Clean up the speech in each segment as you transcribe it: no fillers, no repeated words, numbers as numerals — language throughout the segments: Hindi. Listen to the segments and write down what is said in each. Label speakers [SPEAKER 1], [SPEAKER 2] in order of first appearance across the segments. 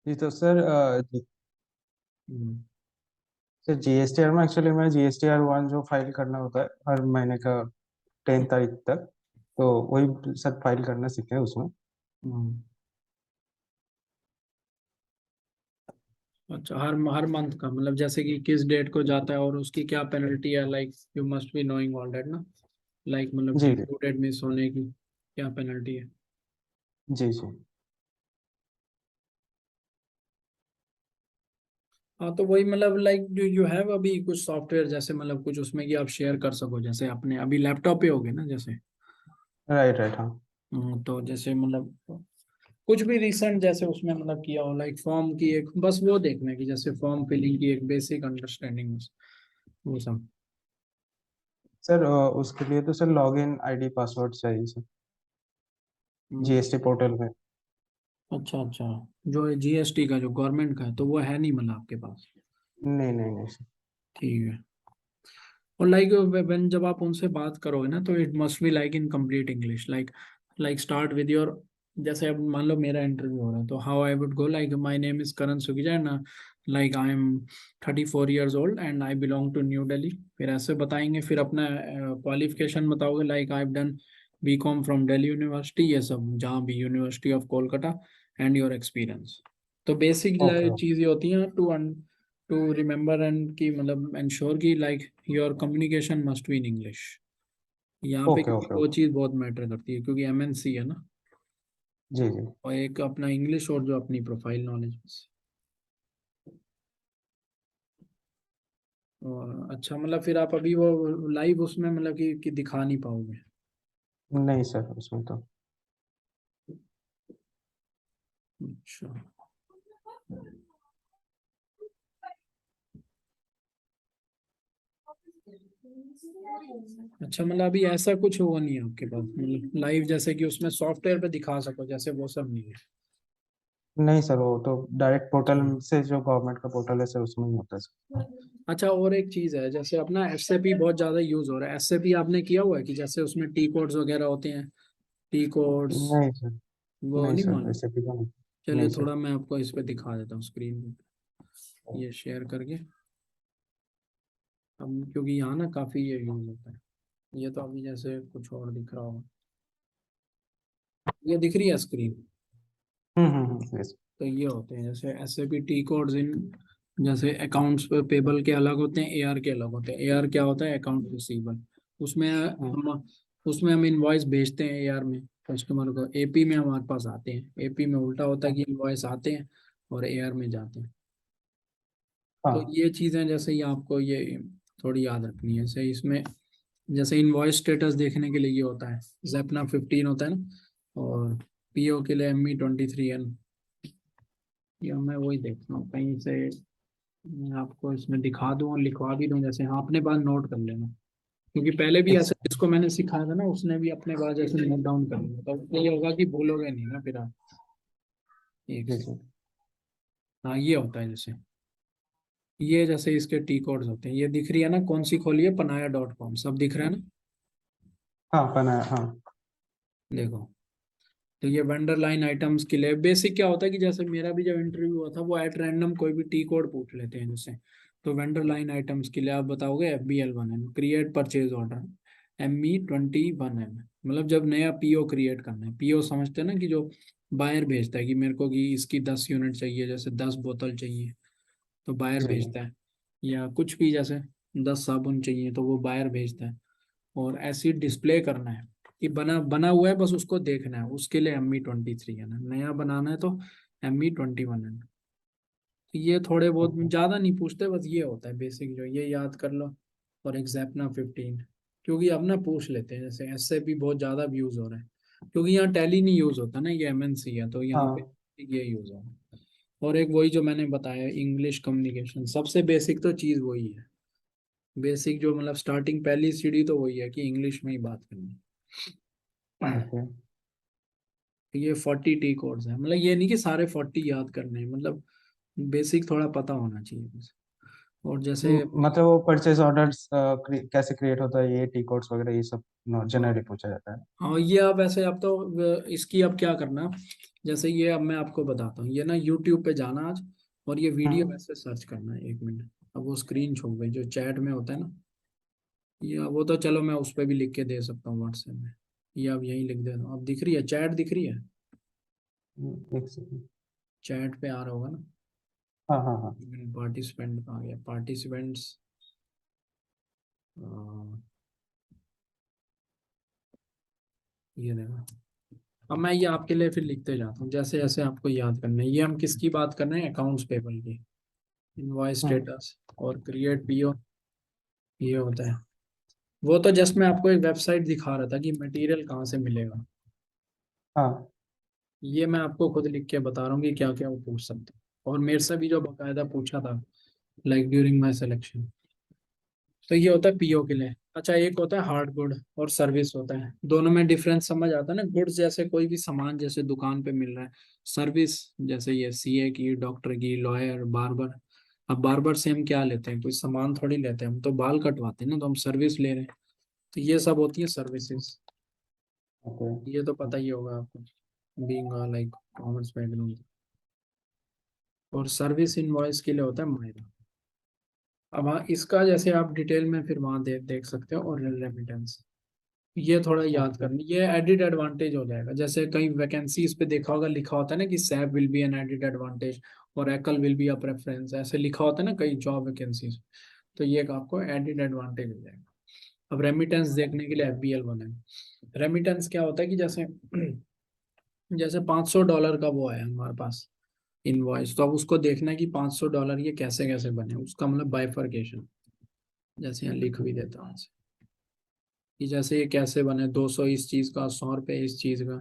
[SPEAKER 1] जी तो सर
[SPEAKER 2] हम्म।
[SPEAKER 1] सर जीएसटीआर में एक्चुअली मैं जीएसटीआर 1 जो फाइल करना होता है हर महीने का 10 तारीख तक, तो वही सर फाइल करना सीखे हैं उसमें।
[SPEAKER 2] हम्म। अच्छा, हर हर मंथ का मतलब जैसे कि किस डेट को जाता है और उसकी क्या पेनल्टी है, like you must be knowing all date ना, लाइक मतलब
[SPEAKER 1] जी जी
[SPEAKER 2] ड्यू डेट मिस होने की क्या पेनल्टी है।
[SPEAKER 1] जी जी।
[SPEAKER 2] हाँ, तो वही मतलब लाइक डू यू हैव अभी कुछ सॉफ्टवेयर जैसे मतलब कुछ उसमें कि आप शेयर कर सको, जैसे अपने अभी लैपटॉप पे होगे ना जैसे।
[SPEAKER 1] राइट राइट हाँ।
[SPEAKER 2] तो जैसे मतलब कुछ भी रिसेंट जैसे उसमें मतलब किया हो, लाइक फॉर्म की एक बस वो देखना है कि जैसे फॉर्म फिलिंग की एक बेसिक अंडरस्टैंडिंग, वो सब।
[SPEAKER 1] सर उसके लिए तो sir log in ID password चाहिए सर,
[SPEAKER 2] हम्म।
[SPEAKER 1] जीएसटी पोर्टल में।
[SPEAKER 2] अच्छा अच्छा, जो जीएसटी का जो गवर्नमेंट का है तो वो है नहीं मतलब आपके पास।
[SPEAKER 1] नहीं नहीं नहीं सर।
[SPEAKER 2] ठीक है। और लाइक व्हेन जब आप उनसे बात करोगे ना तो it must be like in complete English, like start with your, जैसे अब मान लो मेरा इंटरव्यू हो रहा है तो how I would go, like my name is Karan सुगीजा and like I am 34 years old and I belong to New Delhi. फिर ऐसे बताएंगे, फिर अपना क्वालिफिकेशन बताओगे, like I have done BCom from Delhi university, ये सब जहाँ भी university of Kolkata, and your experience. तो बेसिक
[SPEAKER 1] ओके
[SPEAKER 2] चीज़ ये होती हैं टू रिमेम्बर एंड की मतलब एंश्योर की like your communication must be in English यहाँ पे,
[SPEAKER 1] ओके
[SPEAKER 2] क्योंकि
[SPEAKER 1] ओके
[SPEAKER 2] वो
[SPEAKER 1] ओके।
[SPEAKER 2] चीज़ बहुत मैटर करती है क्योंकि एमएनसी है ना।
[SPEAKER 1] जी जी।
[SPEAKER 2] और एक अपना इंग्लिश और जो अपनी प्रोफाइल नॉलेज बस। और अच्छा मतलब फिर आप अभी वो लाइव उसमें मतलब कि दिखा नहीं पाओगे।
[SPEAKER 1] नहीं सर उसमें तो।
[SPEAKER 2] अच्छा। अच्छा मतलब अभी ऐसा कुछ वो नहीं है आपके पास मतलब लाइव जैसे कि उसमें सॉफ्टवेयर पे दिखा सको, जैसे वो सब नहीं है।
[SPEAKER 1] नहीं सर, वो तो डायरेक्ट पोर्टल
[SPEAKER 2] अच्छा।
[SPEAKER 1] से, जो गवर्नमेंट का पोर्टल है सर, उसमें ही होता है सर।
[SPEAKER 2] अच्छा, और एक चीज है जैसे अपना एसएपी बहुत ज्यादा यूज हो रहा है, एसएपी आपने किया हुआ है कि जैसे उसमें टी कोड्स वगैरह होते हैं, टी कोड्स,
[SPEAKER 1] नहीं सर।
[SPEAKER 2] वो
[SPEAKER 1] नहीं
[SPEAKER 2] नहीं
[SPEAKER 1] सर,
[SPEAKER 2] मालूम।
[SPEAKER 1] ऐसे भी नहीं।
[SPEAKER 2] चलिए
[SPEAKER 1] नहीं
[SPEAKER 2] थोड़ा
[SPEAKER 1] सर।
[SPEAKER 2] मैं आपको इस पे दिखा देता हूँ स्क्रीन पे, ये शेयर करके। अब क्योंकि यहाँ ना काफी ये यूज होता है, ये तो अभी जैसे कुछ और दिख रहा होगा, ये दिख रही है स्क्रीन।
[SPEAKER 1] यस।
[SPEAKER 2] तो ये होते हैं जैसे एसएपी टी कोड्स इन, जैसे अकाउंट्स पेबल के अलग होते हैं, एआर के अलग होते हैं। एआर क्या होता है, अकाउंट रिसीवेबल। उसमें हम इनवॉइस भेजते हैं एआर में कस्टमर को, एपी में हमारे पास आते हैं। एपी में उल्टा होता है कि इनवॉइस आते हैं और एआर में जाते हैं। तो
[SPEAKER 1] हाँ
[SPEAKER 2] ये चीज़ें जैसे ये आपको ये थोड़ी याद रखनी है। जैसे इसमें जैसे इनवॉइस स्टेटस देखने के लिए ये होता है, जैपना 15 होता है ना, और पीओ के लिए ME23N। ये मैं वही देखता हूँ कहीं से, मैं आपको इसमें दिखा दूँ और लिखवा भी दूँ, जैसे हाँ अपने पास नोट कर लेना। क्योंकि पहले भी
[SPEAKER 1] ठीक
[SPEAKER 2] ऐसे
[SPEAKER 1] सर।
[SPEAKER 2] जिसको मैंने सिखाया था ना उसने भी अपने पास जैसे नोट डाउन कर लिया, तो उससे ये होगा कि भूलोगे नहीं ना फिर आप। एक
[SPEAKER 1] जी
[SPEAKER 2] से,
[SPEAKER 1] जी।
[SPEAKER 2] हाँ ये होता है जैसे, ये जैसे इसके टी कोड्स होते हैं, ये दिख रही है ना कौन सी खोली है, panaaya.com, सब दिख रहा है ना।
[SPEAKER 1] हाँ बनाया हाँ।
[SPEAKER 2] देखो, तो ये वेंडर लाइन आइटम्स के लिए बेसिक क्या होता है कि जैसे मेरा भी जब इंटरव्यू हुआ था वो एट रैंडम कोई भी टी कोड पूछ लेते हैं जैसे। तो वेंडर लाइन आइटम्स के लिए आप बताओगे FBL1M, create purchase order ME21M, मतलब जब नया पीओ क्रिएट करना है। पीओ समझते हैं ना कि जो बायर भेजता है कि मेरे को कि इसकी 10 यूनिट चाहिए, जैसे 10 बोतल चाहिए तो बायर
[SPEAKER 1] जी जी।
[SPEAKER 2] भेजता है। या कुछ भी जैसे 10 साबुन चाहिए तो वो बायर भेजता है। और ऐसी डिस्प्ले करना है कि बना बना हुआ है, बस उसको देखना है, उसके लिए ME23 है ना, नया बनाना है तो ME21 है। तो ये थोड़े बहुत
[SPEAKER 1] ओके।
[SPEAKER 2] ज्यादा नहीं पूछते, बस ये होता है बेसिक जो ये याद कर लो। और एग्जैप्टना 15, क्योंकि अब ना पूछ लेते हैं जैसे ऐसे भी बहुत ज्यादा यूज हो रहा है, क्योंकि यहाँ टैली नहीं यूज होता ना, ये MNC है तो यहाँ पे
[SPEAKER 1] हाँ
[SPEAKER 2] ये यूज हो रहा है। और एक वही जो मैंने बताया इंग्लिश कम्युनिकेशन, सबसे बेसिक तो चीज वही है। बेसिक जो मतलब स्टार्टिंग पहली सीढ़ी तो वही है कि इंग्लिश में ही बात करनी है।
[SPEAKER 1] ओके।
[SPEAKER 2] ये 40 टी कोड्स है, मतलब ये नहीं कि सारे 40 याद करने हैं, मतलब बेसिक थोड़ा पता होना चाहिए बस। और जैसे
[SPEAKER 1] मतलब वो परचेज ऑर्डर्स कैसे क्रिएट होता है, ये टी कोड्स वगैरह ये सब जनरली पूछा जाता है।
[SPEAKER 2] हाँ, ये आप ऐसे, अब तो इसकी अब क्या करना, जैसे ये अब मैं आपको बताता हूँ, ये ना यूट्यूब पे जाना आज, और ये वीडियो
[SPEAKER 1] हम्म।
[SPEAKER 2] ऐसे सर्च करना है 1 मिनट। अब वो स्क्रीन छूट गई जो चैट में होता है ना, ये वो तो चलो मैं उस पर भी लिख के दे सकता हूँ व्हाट्सएप में। ये अब यहीं लिख देता हूँ, अब दिख रही है चैट, दिख रही है,
[SPEAKER 1] एक सेकंड।
[SPEAKER 2] चैट पे आ रहा होगा ना।
[SPEAKER 1] हाँ हाँ हाँ।
[SPEAKER 2] पार्टिसिपेंट आ गया, पार्टिसिपेंट्स, ये देखो। अब मैं ये आपके लिए फिर लिखते जाता हूँ जैसे जैसे आपको याद करना है। ये हम किसकी बात कर रहे हैं, अकाउंट्स पेबल की, इनवॉइस
[SPEAKER 1] हम्म।
[SPEAKER 2] स्टेटस और क्रिएट पीओ, ये होता है। वो तो जस्ट मैं आपको एक वेबसाइट दिखा रहा था कि मटेरियल कहाँ से मिलेगा।
[SPEAKER 1] हाँ।
[SPEAKER 2] ये मैं आपको खुद लिख के बता रहा हूँ कि क्या क्या वो पूछ सकते हैं, और मेरे से भी जो बकायदा पूछा था लाइक ड्यूरिंग माई सिलेक्शन। तो ये होता है पीओ के लिए। अच्छा, एक होता है हार्ड गुड और सर्विस होता है, दोनों में डिफरेंस समझ आता है ना। गुड्स जैसे कोई भी सामान जैसे दुकान पे मिल रहा है, सर्विस जैसे ये सीए की, डॉक्टर की, लॉयर, बार्बर। अब बार्बर से हम क्या लेते हैं, कोई सामान थोड़ी लेते हैं, हम तो बाल कटवाते हैं ना, तो हम सर्विस ले रहे हैं। तो ये सब होती है सर्विसेज।
[SPEAKER 1] ओके।
[SPEAKER 2] ये तो पता ही होगा आपको, बीइंग लाइक कॉमर्स बैकग्राउंड। और सर्विस इनवॉइस के लिए होता है मायरा। अब हाँ, इसका जैसे आप डिटेल में फिर वहाँ देख सकते हो। और रेमिटेंस, ये थोड़ा याद
[SPEAKER 1] ओके।
[SPEAKER 2] करनी, ये एडिड एडवांटेज हो जाएगा। जैसे कई वैकेंसीज पे देखा होगा, लिखा होता है ना कि SAP will be an added advantage और एकल विल बी अ प्रेफरेंस, ऐसे लिखा होता है ना कई जॉब वैकेंसीज। तो ये एक आपको एडिड एडवांटेज हो जाएगा। अब रेमिटेंस देखने के लिए एफबीएल बने। रेमिटेंस क्या होता है कि जैसे जैसे $500 का वो आया हमारे पास इनवॉइस, तो अब उसको देखना है कि $500 ये कैसे कैसे बने, उसका मतलब बाइफरकेशन। जैसे यहाँ लिख भी देता हूँ कि जैसे ये कैसे बने, 200 इस चीज का, $100 इस चीज का,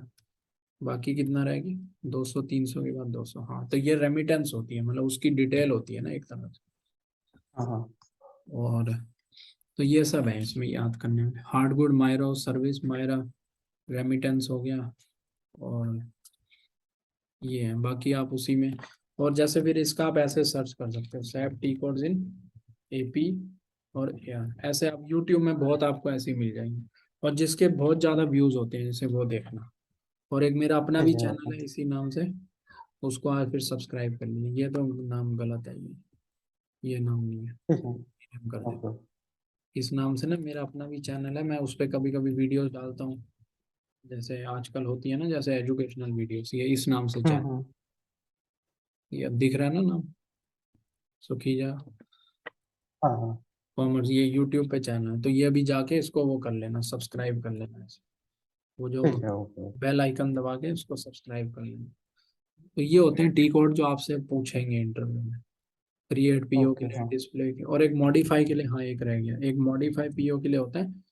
[SPEAKER 2] बाकी कितना रहेगी, 200, 300 के बाद 200। हाँ, तो ये रेमिटेंस होती है, मतलब उसकी डिटेल होती है ना एक तरह से।
[SPEAKER 1] हाँ हाँ।
[SPEAKER 2] और तो ये सब है इसमें याद करने में, हार्ड गुड मायरा, सर्विस मायरा, रेमिटेंस हो गया, और ये है बाकी आप उसी में। और जैसे फिर इसका आप ऐसे सर्च कर सकते हो, SAP T codes in AP और एआर, ऐसे आप यूट्यूब में बहुत आपको ऐसे ही मिल जाएंगे। और जिसके बहुत ज़्यादा व्यूज़ होते हैं जैसे वो देखना। और एक मेरा अपना भी
[SPEAKER 1] ठीक है।
[SPEAKER 2] Channel
[SPEAKER 1] okay.
[SPEAKER 2] है इसी नाम से, उसको आप फिर सब्सक्राइब कर लीजिए। ये तो नाम गलत है, ये नाम नहीं है,
[SPEAKER 1] ठीक है।
[SPEAKER 2] ये हम कर दें।
[SPEAKER 1] ओके।
[SPEAKER 2] इस नाम से ना मेरा अपना भी चैनल है, मैं उस पर कभी कभी वीडियोस डालता हूँ, जैसे आजकल होती है ना जैसे एजुकेशनल वीडियोस, ये इस नाम से चैनल।
[SPEAKER 1] हम्म।
[SPEAKER 2] ये अब दिख रहा है ना नाम, सुखीजा
[SPEAKER 1] हाँ हाँ।
[SPEAKER 2] कॉमर्स, ये यूट्यूब पे चैनल है। तो ये अभी जाके इसको वो कर लेना, सब्सक्राइब कर लेना ऐसे। वो जो
[SPEAKER 1] ठीक है। ओके।
[SPEAKER 2] बेल आइकन दबा के इसको सब्सक्राइब कर लेना। तो ये होते हैं टी कोड जो आपसे पूछेंगे इंटरव्यू में। क्रिएट पीओ के
[SPEAKER 1] ओके।
[SPEAKER 2] लिए,
[SPEAKER 1] हाँ।
[SPEAKER 2] डिस्प्ले के, और एक मॉडिफाई के लिए। हाँ, एक रह गया, एक मॉडिफाई पीओ के लिए होता है।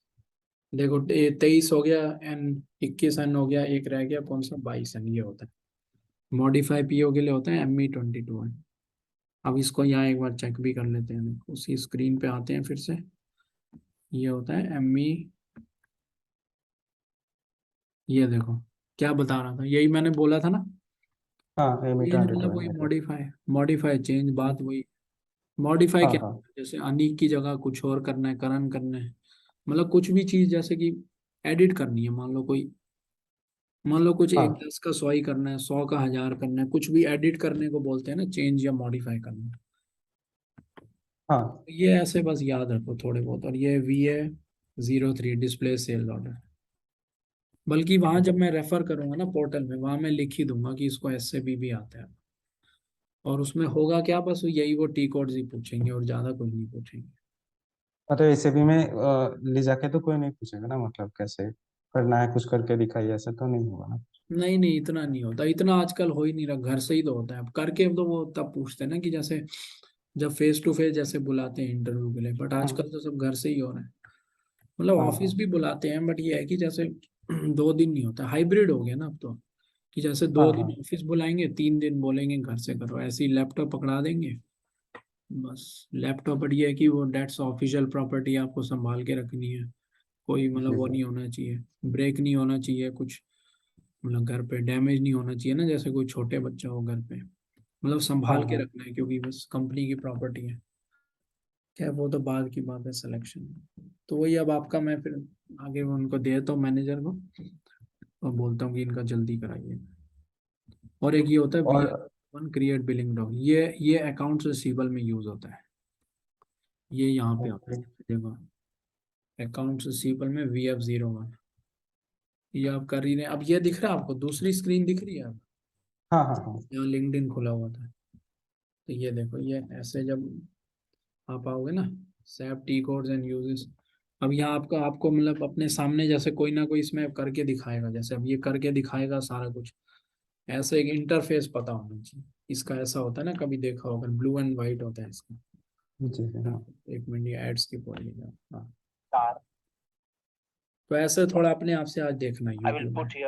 [SPEAKER 2] देखो 23 हो गया एन, 21 एन हो गया, एक रह गया कौन सा, 22 एन, ये होता है। मॉडिफाई पीओ के लिए होता है ME22 एन। अब इसको यहाँ एक बार चेक भी कर लेते हैं, देखो उसी स्क्रीन पे आते हैं फिर से। ये होता है ME, ये देखो क्या बता रहा था, यही मैंने बोला था ना।
[SPEAKER 1] हाँ, एमी
[SPEAKER 2] चेंज
[SPEAKER 1] ट्वेंटी टू
[SPEAKER 2] मतलब
[SPEAKER 1] है
[SPEAKER 2] वही
[SPEAKER 1] मेरे को।
[SPEAKER 2] मॉडिफाई, मॉडिफाई चेंज, बात वही। मॉडिफाई
[SPEAKER 1] हाँ
[SPEAKER 2] क्या,
[SPEAKER 1] हाँ।
[SPEAKER 2] जैसे अनिक की जगह कुछ और करना है, करण करना है, मतलब कुछ भी चीज जैसे कि एडिट करनी है। मान लो कुछ एक
[SPEAKER 1] हाँ
[SPEAKER 2] 10 का 100 ही करना है, 100 का 1000 करना है, कुछ भी एडिट करने को बोलते हैं ना, चेंज या मॉडिफाई करना।
[SPEAKER 1] हाँ।
[SPEAKER 2] ये ऐसे बस याद रखो थोड़े बहुत। और ये VA03 डिस्प्ले सेल ऑर्डर। बल्कि वहां जब मैं रेफर करूंगा ना पोर्टल में, वहां मैं लिख ही दूंगा कि इसको ऐसे भी आता है। और उसमें होगा क्या, बस यही वो टी कोड्स ही पूछेंगे और ज्यादा कुछ नहीं पूछेंगे।
[SPEAKER 1] मतलब इसे भी मैं ले जाके तो कोई नहीं पूछेगा ना, मतलब कैसे करना है, कुछ करके दिखाइए, ऐसा तो नहीं होगा ना।
[SPEAKER 2] नहीं नहीं, इतना नहीं होता, इतना आजकल हो ही नहीं रहा, घर से ही तो होता है। अब करके तो वो तब पूछते हैं ना कि जैसे जब फेस टू फेस जैसे बुलाते हैं इंटरव्यू के लिए, बट
[SPEAKER 1] हाँ
[SPEAKER 2] आजकल तो सब घर से ही हो रहा है। मतलब
[SPEAKER 1] हाँ।
[SPEAKER 2] ऑफिस
[SPEAKER 1] हाँ
[SPEAKER 2] भी बुलाते हैं, बट ये है कि जैसे 2 दिन नहीं होता, हाइब्रिड हो गया ना अब तो। कि जैसे
[SPEAKER 1] हाँ।
[SPEAKER 2] 2 दिन
[SPEAKER 1] हाँ।
[SPEAKER 2] ऑफिस बुलाएंगे, 3 दिन बोलेंगे घर से करो, ऐसे ही लैपटॉप पकड़ा देंगे बस। लैपटॉप, बट ये है कि वो डेट्स ऑफिशियल प्रॉपर्टी आपको संभाल के रखनी है। कोई मतलब
[SPEAKER 1] जी
[SPEAKER 2] वो
[SPEAKER 1] जी।
[SPEAKER 2] नहीं होना चाहिए, ब्रेक नहीं होना चाहिए कुछ, मतलब घर पे डैमेज नहीं होना चाहिए ना, जैसे कोई छोटे बच्चा हो घर पे, मतलब
[SPEAKER 1] हाँ
[SPEAKER 2] संभाल के
[SPEAKER 1] हाँ।
[SPEAKER 2] रखना है क्योंकि बस कंपनी की प्रॉपर्टी है। क्या वो तो बाद की बात है सिलेक्शन। तो वही अब आपका मैं फिर आगे उनको दे देता हूँ मैनेजर को और बोलता हूँ कि इनका जल्दी कराइए। और एक ये होता है वी
[SPEAKER 1] और
[SPEAKER 2] वन क्रिएट बिलिंग डॉक, ये अकाउंट्स रिसीवेबल में यूज होता है। ये यहाँ पे आता
[SPEAKER 1] ओके।
[SPEAKER 2] है, देखो अकाउंट्स रिसीवेबल में VF01, ये आप कर ही रहे हैं। अब ये दिख रहा है आपको, दूसरी स्क्रीन दिख रही है अब,
[SPEAKER 1] हाँ हाँ हाँ।
[SPEAKER 2] यहाँ लिंक्डइन खुला हुआ था। तो ये देखो, ये ऐसे जब आप आओगे ना, SAP T codes and uses, अब यहाँ आपका आपको मतलब अपने सामने जैसे कोई ना कोई इसमें करके दिखाएगा, जैसे अब ये करके दिखाएगा सारा कुछ। ऐसे एक इंटरफेस पता होना चाहिए इसका, ऐसा होता है ना, कभी देखा होगा ब्लू एंड व्हाइट होता है इसका।
[SPEAKER 1] जी जी हाँ।
[SPEAKER 2] एक मिनट, ये एड्स की पॉइंट, हाँ। तो ऐसे थोड़ा अपने आप से आज देखना यूट्यूब में, क्योंकि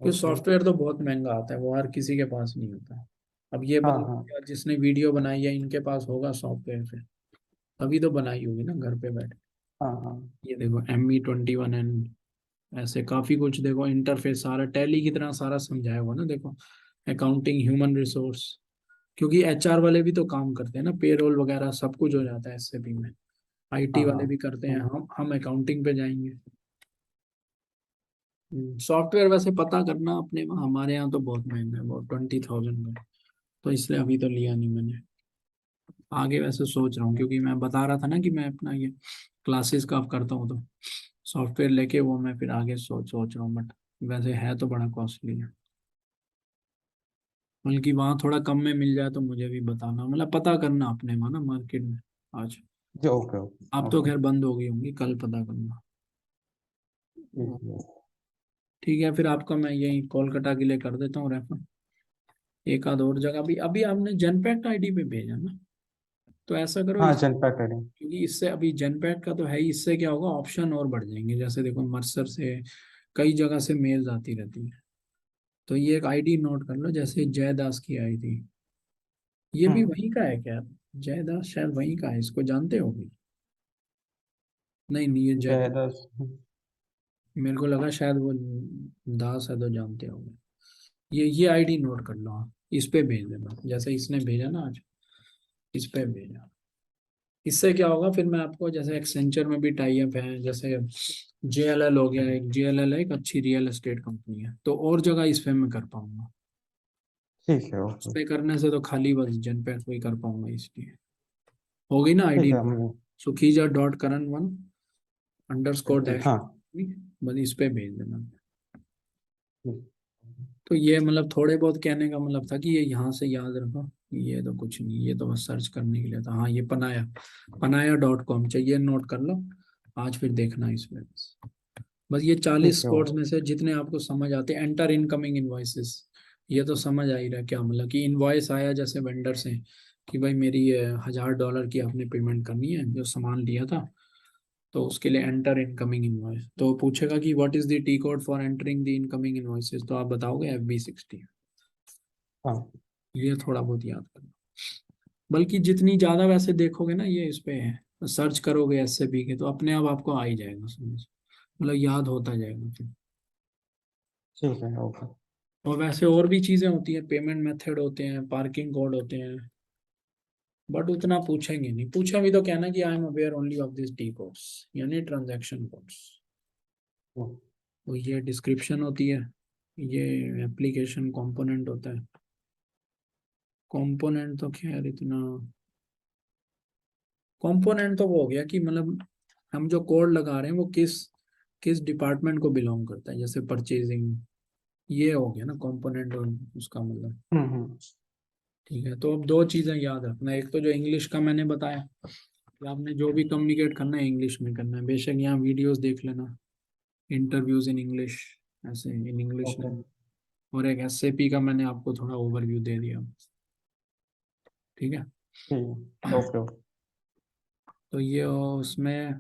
[SPEAKER 1] ओके।
[SPEAKER 2] सॉफ्टवेयर तो बहुत महंगा आता है, वो हर किसी के पास नहीं होता। अब ये
[SPEAKER 1] हाँ हाँ
[SPEAKER 2] बंदा जिसने वीडियो बनाई है, इनके पास होगा सॉफ्टवेयर फिर, अभी तो बनाई होगी ना घर पे बैठ।
[SPEAKER 1] हाँ हाँ।
[SPEAKER 2] ये देखो ME21N, ऐसे काफी कुछ देखो, इंटरफेस सारा टैली की तरह सारा समझाया हुआ ना, देखो अकाउंटिंग, ह्यूमन रिसोर्स, क्योंकि HR वाले भी तो काम करते हैं ना, पेरोल वगैरह सब कुछ हो जाता है SAP में। IT
[SPEAKER 1] हाँ
[SPEAKER 2] वाले
[SPEAKER 1] हाँ।
[SPEAKER 2] भी करते हैं,
[SPEAKER 1] हम्म,
[SPEAKER 2] हम अकाउंटिंग पे जाएंगे। सॉफ्टवेयर वैसे पता करना अपने वहाँ, हमारे यहाँ तो बहुत महंगा है, बहुत 20,000 का। तो इसलिए अभी तो लिया नहीं मैंने, आगे वैसे सोच रहा हूँ, क्योंकि मैं बता रहा था ना कि मैं अपना ये क्लासेस का अब करता हूँ, तो सॉफ्टवेयर लेके वो मैं फिर आगे सोच रहा हूँ, बट वैसे है तो बड़ा कॉस्टली है। बल्कि वहाँ थोड़ा कम में मिल जाए तो मुझे भी बताना, मतलब पता करना अपने वहाँ ना मार्केट में आज।
[SPEAKER 1] जी ओके ओके
[SPEAKER 2] आप तो
[SPEAKER 1] ओके।
[SPEAKER 2] खैर बंद हो गई होंगी, कल पता करना।
[SPEAKER 1] जी जी।
[SPEAKER 2] ठीक है, फिर आपका मैं यही कोलकाता के लिए कर देता हूँ रेफर। एक आध और जगह भी, अभी आपने जनपैक्ट ID पे भेजा ना, तो ऐसा करो
[SPEAKER 1] हाँ
[SPEAKER 2] इस,
[SPEAKER 1] जनपैक ट्रेडिंग।
[SPEAKER 2] क्योंकि इससे अभी जनपैक्ट का तो है ही, इससे क्या होगा ऑप्शन और बढ़ जाएंगे। जैसे देखो मर्सर से कई जगह से मेल्स आती रहती है, तो ये एक ID नोट कर लो, जैसे जयदास की आई थी, ये भी
[SPEAKER 1] हम्म।
[SPEAKER 2] वहीं का है क्या? जयदास शायद वहीं का है, इसको जानते हो भी? नहीं नहीं, ये जयदास,
[SPEAKER 1] जयदास।
[SPEAKER 2] मेरे को लगा शायद वो दास है, तो जानते होंगे। ये ID नोट कर लो आप, इस पे भेज देना, जैसे इसने भेजा ना आज, इस पे भेजा। इससे क्या होगा फिर, मैं आपको जैसे एक्सेंचर में भी टाई अप है, जैसे JLL हो गया, एक JLL है, एक अच्छी रियल एस्टेट कंपनी है, तो और जगह इस पे मैं कर पाऊंगा।
[SPEAKER 1] ठीक है
[SPEAKER 2] उस
[SPEAKER 1] ओके।
[SPEAKER 2] पे करने से तो खाली बस जनपैक पे ही कर पाऊंगा, इसलिए हो गई ना
[SPEAKER 1] ठीक
[SPEAKER 2] ID।
[SPEAKER 1] है हम।
[SPEAKER 2] सुखीजा.करण1 _ डैश,
[SPEAKER 1] हाँ।
[SPEAKER 2] बस इस पे भेज देना।
[SPEAKER 1] ठीक।
[SPEAKER 2] तो ये मतलब थोड़े बहुत कहने का मतलब था कि ये यहाँ से याद रखो, ये तो कुछ नहीं, ये तो बस सर्च करने के लिए था। हाँ, ये पनाया.com चाहिए, नोट कर लो। आज फिर देखना इसमें, बस ये 40
[SPEAKER 1] ठीक है
[SPEAKER 2] कोड्स
[SPEAKER 1] ओके।
[SPEAKER 2] में से जितने आपको समझ आते हैं, एंटर इनकमिंग इनवॉइसेस, ये तो समझ आ ही रहा है क्या मतलब, कि इनवॉइस आया जैसे वेंडर से कि भाई मेरी ये $1,000 की आपने पेमेंट करनी है जो सामान लिया था, तो उसके लिए एंटर इनकमिंग इनवॉइस, तो पूछेगा कि what is the T code for entering the incoming invoices, तो आप बताओगे FB60।
[SPEAKER 1] हाँ।
[SPEAKER 2] ये थोड़ा बहुत याद करना, बल्कि जितनी ज्यादा वैसे देखोगे ना ये इस पे है, सर्च करोगे SAP के, तो अपने आप आपको आ ही जाएगा समझ, मतलब याद होता जाएगा फिर।
[SPEAKER 1] ठीक है ओके।
[SPEAKER 2] और वैसे और भी चीजें होती हैं, पेमेंट मेथड होते हैं, पार्किंग कोड होते हैं, बट उतना पूछेंगे नहीं, पूछा भी तो कहना कि I am aware only of this T codes, यानी ट्रांजैक्शन कोड्स।
[SPEAKER 1] हम्म,
[SPEAKER 2] तो ये डिस्क्रिप्शन होती है, ये एप्लीकेशन कंपोनेंट होता है। कंपोनेंट तो खैर इतना, कंपोनेंट तो वो हो गया कि मतलब हम जो कोड लगा रहे हैं वो किस किस डिपार्टमेंट को बिलोंग करता है, जैसे परचेजिंग, ये हो गया ना कंपोनेंट, और उसका मतलब।
[SPEAKER 1] हम्म।
[SPEAKER 2] ठीक है, तो अब दो चीजें याद रखना, एक तो जो इंग्लिश का मैंने बताया कि आपने जो भी कम्युनिकेट करना है इंग्लिश में करना है, बेशक यहाँ वीडियोस देख लेना, इंटरव्यूज इन इंग्लिश, ऐसे इन इंग्लिश
[SPEAKER 1] ओके।
[SPEAKER 2] नहीं। और एक SAP का मैंने आपको थोड़ा ओवरव्यू दे दिया, ठीक है।
[SPEAKER 1] ठीक है ओके ओके।
[SPEAKER 2] तो ये उसमें,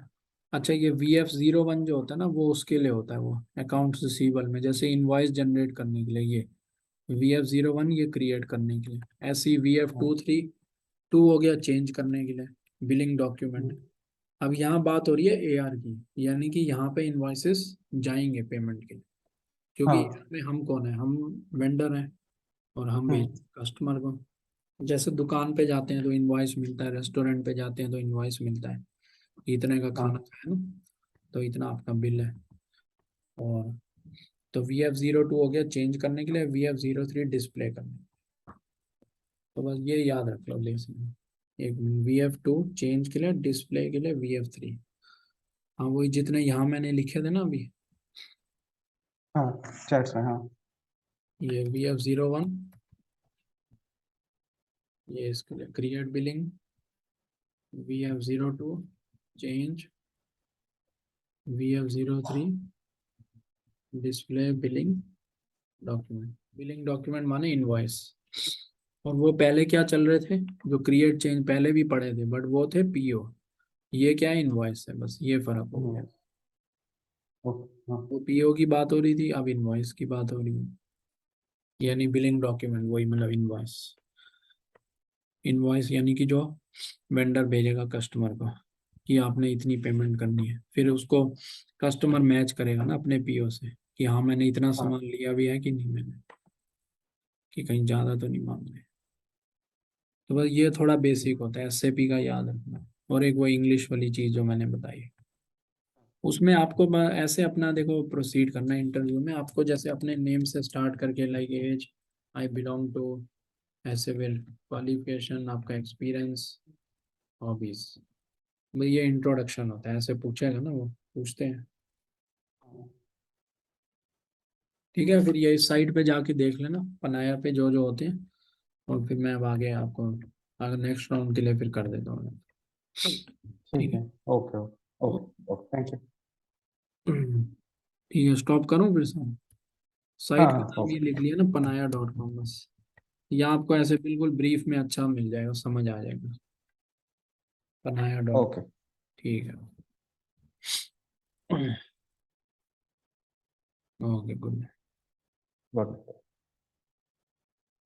[SPEAKER 2] अच्छा ये VF01 जो होता है ना, वो उसके लिए होता है, वो अकाउंट्स रिसीवेबल में, जैसे इनवॉइस जनरेट करने के लिए ये VF01 ये क्रिएट करने के लिए, ऐसे ही VF23 हो गया चेंज करने के लिए, बिलिंग डॉक्यूमेंट।
[SPEAKER 1] हम्म,
[SPEAKER 2] अब यहाँ बात हो रही है AR की, यानी कि यहाँ पे इनवॉइसेस जाएंगे पेमेंट के लिए, क्योंकि
[SPEAKER 1] हाँ।
[SPEAKER 2] इसमें हम कौन है, हम वेंडर हैं और हम भेज
[SPEAKER 1] हम्म।
[SPEAKER 2] कस्टमर को। जैसे दुकान पे जाते हैं तो इनवॉइस मिलता है, रेस्टोरेंट पे जाते हैं तो इनवॉइस मिलता है, इतने का खाना
[SPEAKER 1] हाँ
[SPEAKER 2] है ना, तो इतना आपका बिल है। और तो VF02 हो गया चेंज करने के लिए, VF03 डिस्प्ले करने। तो बस ये याद रख लो लेसन, एक VF2 चेंज के लिए, डिस्प्ले के लिए VF3। हाँ वही जितने यहाँ मैंने लिखे थे ना अभी,
[SPEAKER 1] हाँ चैट्स में हाँ।
[SPEAKER 2] ये VF01, ये इसके लिए create billing, VF02 change, VF03 display billing document. Billing document माने इनवॉइस। और वो पहले क्या चल रहे थे, जो क्रिएट चेंज पहले भी पढ़े थे, बट वो थे PO, ये क्या है इनवॉइस है, बस ये फर्क हो गया।
[SPEAKER 1] ओके हाँ।
[SPEAKER 2] वो PO की बात हो रही थी, अब इनवॉइस की बात हो रही है, यानी बिलिंग डॉक्यूमेंट वही मतलब इनवॉइस। इनवॉइस यानी कि जो वेंडर भेजेगा कस्टमर को कि आपने इतनी पेमेंट करनी है, फिर उसको कस्टमर मैच करेगा ना अपने PO से कि हाँ मैंने इतना
[SPEAKER 1] हाँ
[SPEAKER 2] सामान लिया भी है कि नहीं मैंने, कि कहीं ज़्यादा तो नहीं मांग रहे। तो बस ये थोड़ा बेसिक होता है SAP का याद रखना। और एक वो इंग्लिश वाली चीज़ जो मैंने बताई, उसमें आपको ऐसे अपना देखो प्रोसीड करना है इंटरव्यू में, आपको जैसे अपने नेम से स्टार्ट करके like age, I belong to, ऐसे फिर क्वालिफिकेशन, आपका एक्सपीरियंस, हॉबीज, भाई ये इंट्रोडक्शन होता है, ऐसे पूछेगा ना वो, पूछते हैं। ठीक है, फिर ये इस साइट पे जाके देख लेना पनाया पे जो जो होते हैं, और फिर मैं अब आगे आपको अगर नेक्स्ट राउंड के लिए फिर कर देता हूँ। ठीक
[SPEAKER 1] ठीक
[SPEAKER 2] है।
[SPEAKER 1] है। Okay okay okay okay thank you.
[SPEAKER 2] ठीक है, स्टॉप करूँ फिर से।
[SPEAKER 1] हाँ
[SPEAKER 2] साइट का
[SPEAKER 1] हाँ
[SPEAKER 2] नाम ये
[SPEAKER 1] ओके
[SPEAKER 2] लिख लिया ना, panaaya.com, बस या आपको ऐसे बिल्कुल ब्रीफ में अच्छा मिल जाएगा, समझ आ जाएगा, panaaya.com।
[SPEAKER 1] ओके
[SPEAKER 2] ठीक है। Okay good.
[SPEAKER 1] गुड।